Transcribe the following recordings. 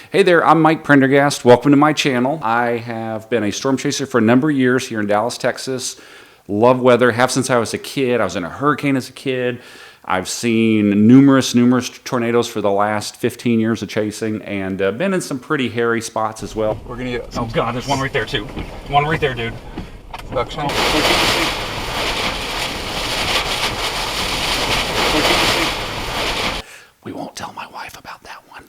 Hey there, I'm Mike Prendergast. Welcome to my channel. I have been a storm chaser for a number of years here in Dallas, Texas. Love weather, have since I was a kid. I was in a hurricane as a kid. I've seen numerous tornadoes for the last 15 years of chasing, and been in some pretty hairy spots as well. We're gonna get Oh God, there's one right there too. One right there, dude. suction. We won't tell my wife about that one.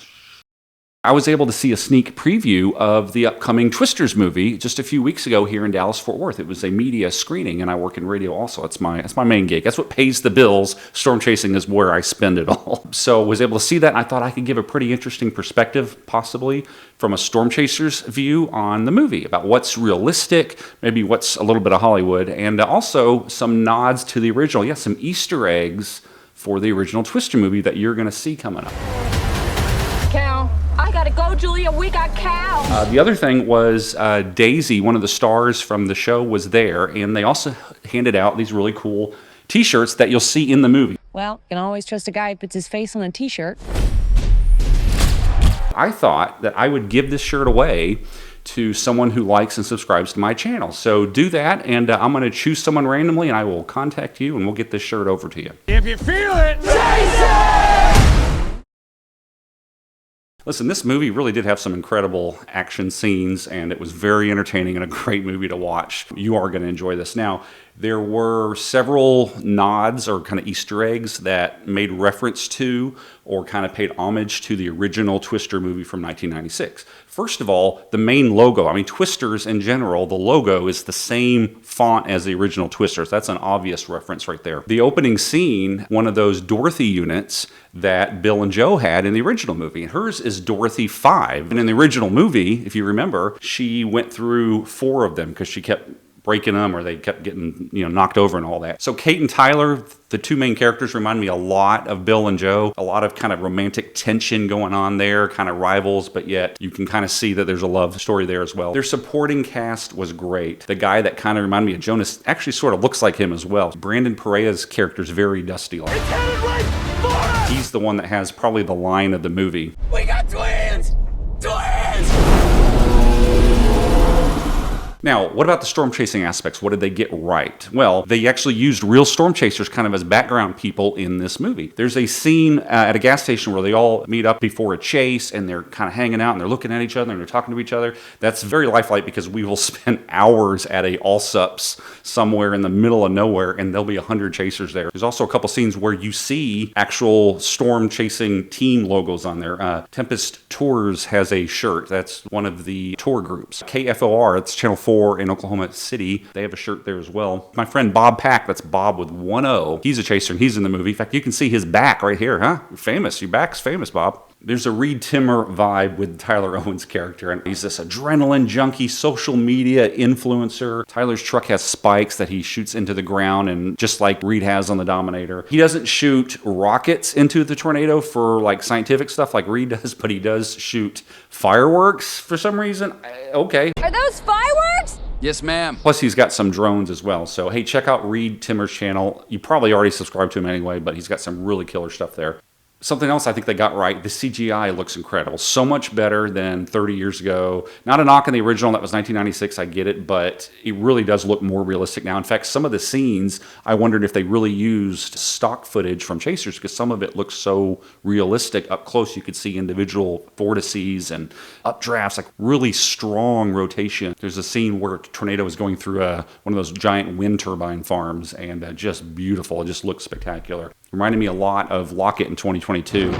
I was able to see a sneak preview of the upcoming Twisters movie just a few weeks ago here in Dallas-Fort Worth. It was a media screening, and I work in radio also. That's my main gig. That's what pays the bills. Storm chasing is where I spend it all. So I was able to see that, and I thought I could give a pretty interesting perspective, possibly, from a storm chaser's view on the movie, about what's realistic, maybe what's a little bit of Hollywood, and also some nods to the original. Yeah, some Easter eggs for the original Twister movie that you're going to see coming up. Cal, I gotta go, Julia. We got Cal. The other thing was Daisy, one of the stars from the show, was there, and they also handed out these really cool t-shirts that you'll see in the movie. Well, you can always trust a guy who puts his face on a t-shirt. I thought that I would give this shirt away to someone who likes and subscribes to my channel. So do that, and I'm going to choose someone randomly, and I will contact you, and we'll get this shirt over to you. If you feel it, Listen, this movie really did have some incredible action scenes, and it was very entertaining and a great movie to watch. You are going to enjoy this. Now, there were several nods or kind of Easter eggs that made reference to or kind of paid homage to the original Twister movie from 1996. First of all, the main logo. I mean, Twisters in general, the logo is the same font as the original Twisters. That's an obvious reference right there. The opening scene, one of those Dorothy units that Bill and Joe had in the original movie. And hers is Dorothy 5. And in the original movie, if you remember, she went through 4 of them because she kept breaking them, or they kept getting, knocked over and all that. So Kate and Tyler, the two main characters, remind me a lot of Bill and Joe. A lot of kind of romantic tension going on there, kind of rivals, but yet you can kind of see that there's a love story there as well. Their supporting cast was great. The guy that kind of reminded me of Jonas actually sort of looks like him as well. Brandon Perea's character is very Dusty like. He's the one that has probably the line of the movie. We got twins! Twins! Now, what about the storm chasing aspects? What did they get right? Well, they actually used real storm chasers kind of as background people in this movie. There's a scene at a gas station where they all meet up before a chase, and they're kind of hanging out, and they're looking at each other, and they're talking to each other. That's very lifelike because we will spend hours at a Allsups somewhere in the middle of nowhere, and there'll be 100 chasers there. There's also a couple scenes where you see actual storm chasing team logos on there. Tempest Tours has a shirt. That's one of the tour groups. KFOR, that's Channel 4 in Oklahoma City. They have a shirt there as well. My friend Bob Pack, that's Bob with 1 O. He's a chaser, and he's in the movie. In fact, you can see his back right here, huh? You're famous. Your back's famous, Bob. There's a Reed Timmer vibe with Tyler Owen's character, and he's this adrenaline junkie, social media influencer. Tyler's truck has spikes that he shoots into the ground, and just like Reed has on the Dominator. He doesn't shoot rockets into the tornado for like scientific stuff like Reed does, but he does shoot fireworks for some reason. Okay. Are those fireworks? Yes, ma'am. Plus, he's got some drones as well. So, hey, check out Reed Timmer's channel. You probably already subscribed to him anyway, but he's got some really killer stuff there. Something else I think they got right, the CGI looks incredible. So much better than 30 years ago. Not a knock on the original, that was 1996, I get it, but it really does look more realistic now. In fact, some of the scenes, I wondered if they really used stock footage from chasers because some of it looks so realistic. Up close, you could see individual vortices and updrafts, like really strong rotation. There's a scene where a tornado is going through one of those giant wind turbine farms, and just beautiful. It just looks spectacular. Reminded me a lot of Lockett in 2022.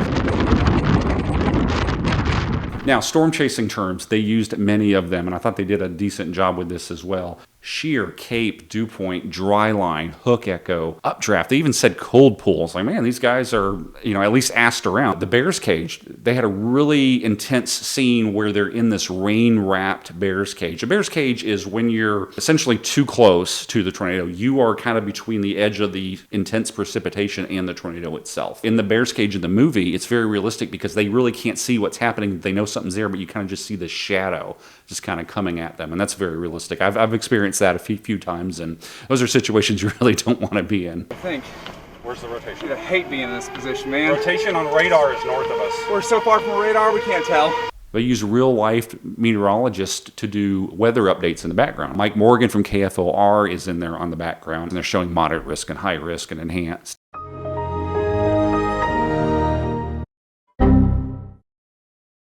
Now, storm chasing terms, they used many of them, and I thought they did a decent job with this as well. Shear, cape, dew point, dry line, hook echo, updraft. They even said cold pools. Like, man, these guys are, at least asked around. The bear's cage, they had a really intense scene where they're in this rain-wrapped bear's cage. A bear's cage is when you're essentially too close to the tornado. You are kind of between the edge of the intense precipitation and the tornado itself. In the bear's cage in the movie, it's very realistic because they really can't see what's happening. They know something's there, but you kind of just see the shadow just kind of coming at them, and that's very realistic. I've experienced that a few times, and those are situations you really don't want to be in. I think. Where's the rotation? Dude, I hate being in this position, man. Rotation on radar is north of us. We're so far from radar, we can't tell. They use real-life meteorologists to do weather updates in the background. Mike Morgan from KFOR is in there on the background, and they're showing moderate risk and high risk and enhanced.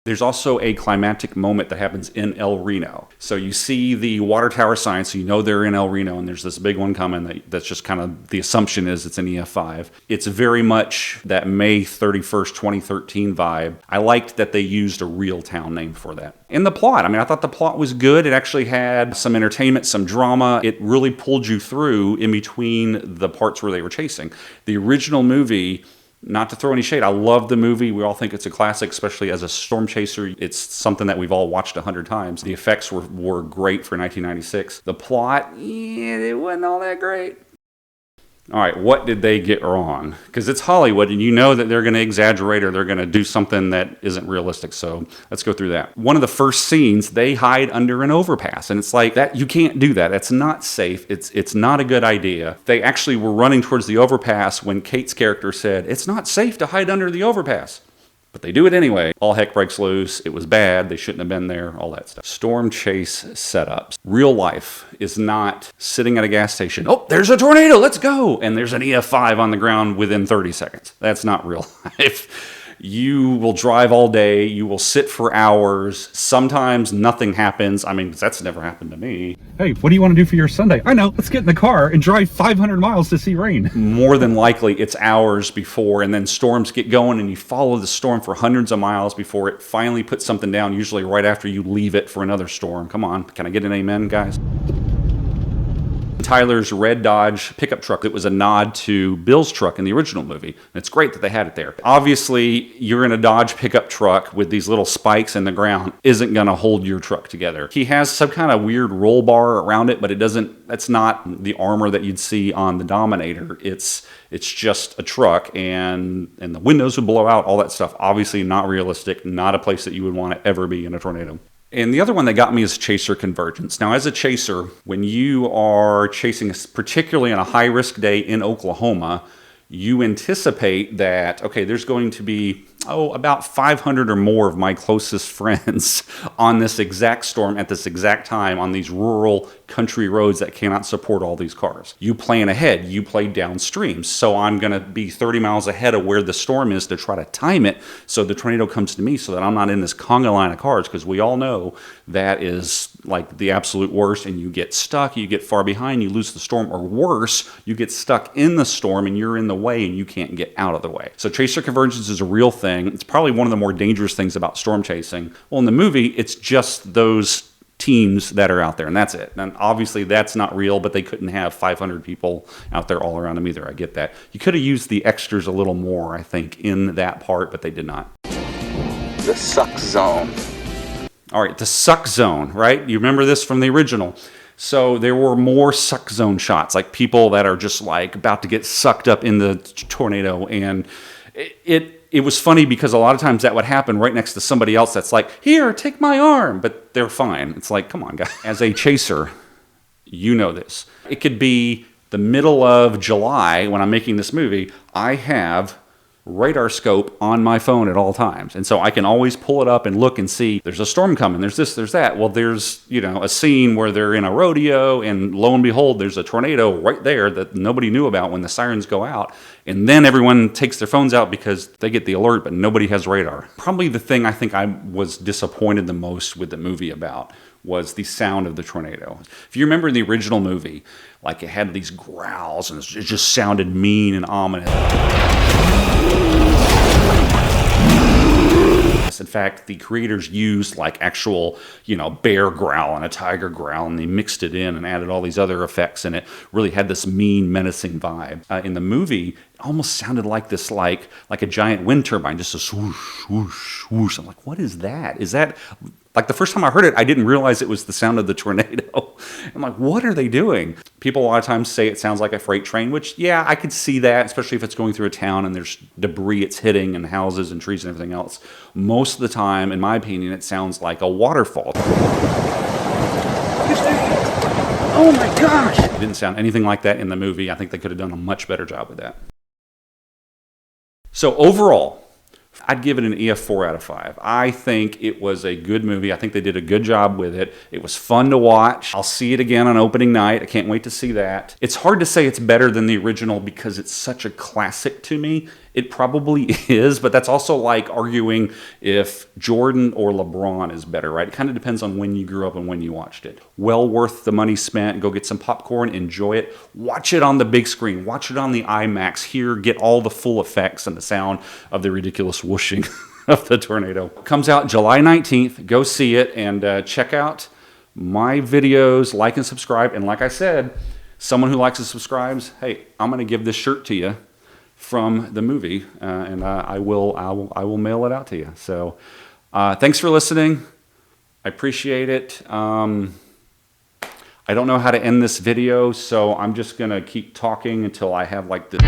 There's also a climactic moment that happens in El Reno. So you see the water tower sign, so you know they're in El Reno, and there's this big one coming that's just kind of, the assumption is it's an EF5. It's very much that May 31st, 2013 vibe. I liked that they used a real town name for that. And the plot, I mean, I thought the plot was good. It actually had some entertainment, some drama. It really pulled you through in between the parts where they were chasing. The original movie, not to throw any shade, I love the movie. We all think it's a classic, especially as a storm chaser. It's something that we've all watched 100 times. The effects were great for 1996. The plot, it wasn't all that great. All right, what did they get wrong? Because it's Hollywood, and you know that they're going to exaggerate or they're going to do something that isn't realistic. So let's go through that. One of the first scenes, they hide under an overpass, and it's like that. You can't do that. That's not safe. It's not a good idea. They actually were running towards the overpass when Kate's character said, "It's not safe to hide under the overpass." But they do it anyway. All heck breaks loose. It was bad. They shouldn't have been there. All that stuff. Storm chase setups. Real life is not sitting at a gas station. Oh, there's a tornado. Let's go. And there's an EF5 on the ground within 30 seconds. That's not real life. You will drive all day. You will sit for hours. Sometimes nothing happens. I mean, that's never happened to me. Hey, what do you want to do for your Sunday? I know, let's get in the car and drive 500 miles to see rain. More than likely, it's hours before, and then storms get going, and you follow the storm for hundreds of miles before it finally puts something down, usually right after you leave it for another storm. Come on, can I get an amen, guys? Tyler's red Dodge pickup truck that was a nod to Bill's truck in the original movie. And it's great that they had it there. Obviously, you're in a Dodge pickup truck with these little spikes in the ground isn't going to hold your truck together. He has some kind of weird roll bar around it, but that's not the armor that you'd see on the Dominator. It's just a truck, and the windows would blow out, all that stuff. Obviously not realistic, not a place that you would want to ever be in a tornado. And the other one that got me is chaser convergence. Now, as a chaser, when you are chasing, particularly on a high-risk day in Oklahoma, you anticipate that, okay, there's going to be, about 500 or more of my closest friends on this exact storm at this exact time on these rural country roads that cannot support all these cars. You plan ahead, you play downstream. So I'm going to be 30 miles ahead of where the storm is to try to time it so the tornado comes to me so that I'm not in this conga line of cars, because we all know that is like the absolute worst, and you get stuck, you get far behind, you lose the storm, or worse, you get stuck in the storm and you're in the way and you can't get out of the way. So chaser convergence is a real thing. It's probably one of the more dangerous things about storm chasing. Well, in the movie, it's just those teams that are out there, and that's it. And obviously that's not real, but they couldn't have 500 people out there all around them either. I get that. You could have used the extras a little more, I think, in that part, but they did not. The suck zone. All right, the suck zone, right? You remember this from the original. So there were more suck zone shots, like people that are just like about to get sucked up in the tornado, and it was funny because a lot of times that would happen right next to somebody else that's like, here, take my arm, but they're fine. It's like, come on, guys. As a chaser, you know this. It could be the middle of July when I'm making this movie. I have radar scope on my phone at all times, and so I can always pull it up and look and see there's a storm coming, there's this, there's that. Well, there's a scene where they're in a rodeo, and lo and behold, there's a tornado right there that nobody knew about when the sirens go out, and then everyone takes their phones out because they get the alert, but nobody has radar. Probably the thing I think I was disappointed the most with the movie about was the sound of the tornado. If you remember in the original movie, like it had these growls and it just sounded mean and ominous. In fact, the creators used like actual, bear growl and a tiger growl, and they mixed it in and added all these other effects, and it really had this mean, menacing vibe. In the movie, it almost sounded like this, like a giant wind turbine, just a swoosh, swoosh, swoosh. I'm like, what is that? Is that... Like the first time I heard it, I didn't realize it was the sound of the tornado. I'm like, what are they doing? People a lot of times say it sounds like a freight train, which, yeah, I could see that, especially if it's going through a town and there's debris it's hitting and houses and trees and everything else. Most of the time, in my opinion, it sounds like a waterfall. Oh my gosh! It didn't sound anything like that in the movie. I think they could have done a much better job with that. So overall, I'd give it an EF 4 out of 5. I think it was a good movie. I think they did a good job with it. It was fun to watch. I'll see it again on opening night. I can't wait to see that. It's hard to say it's better than the original because it's such a classic to me. It probably is, but that's also like arguing if Jordan or LeBron is better, right? It kind of depends on when you grew up and when you watched it. Well worth the money spent. Go get some popcorn, enjoy it. Watch it on the big screen. Watch it on the IMAX. Get all the full effects and the sound of the ridiculous whooshing of the tornado. Comes out July 19th. Go see it and check out my videos. Like and subscribe. And like I said, someone who likes and subscribes, hey, I'm going to give this shirt to you from the movie, and I will mail it out to you. So thanks for listening. I appreciate it. I don't know how to end this video, so I'm just gonna keep talking until I have like the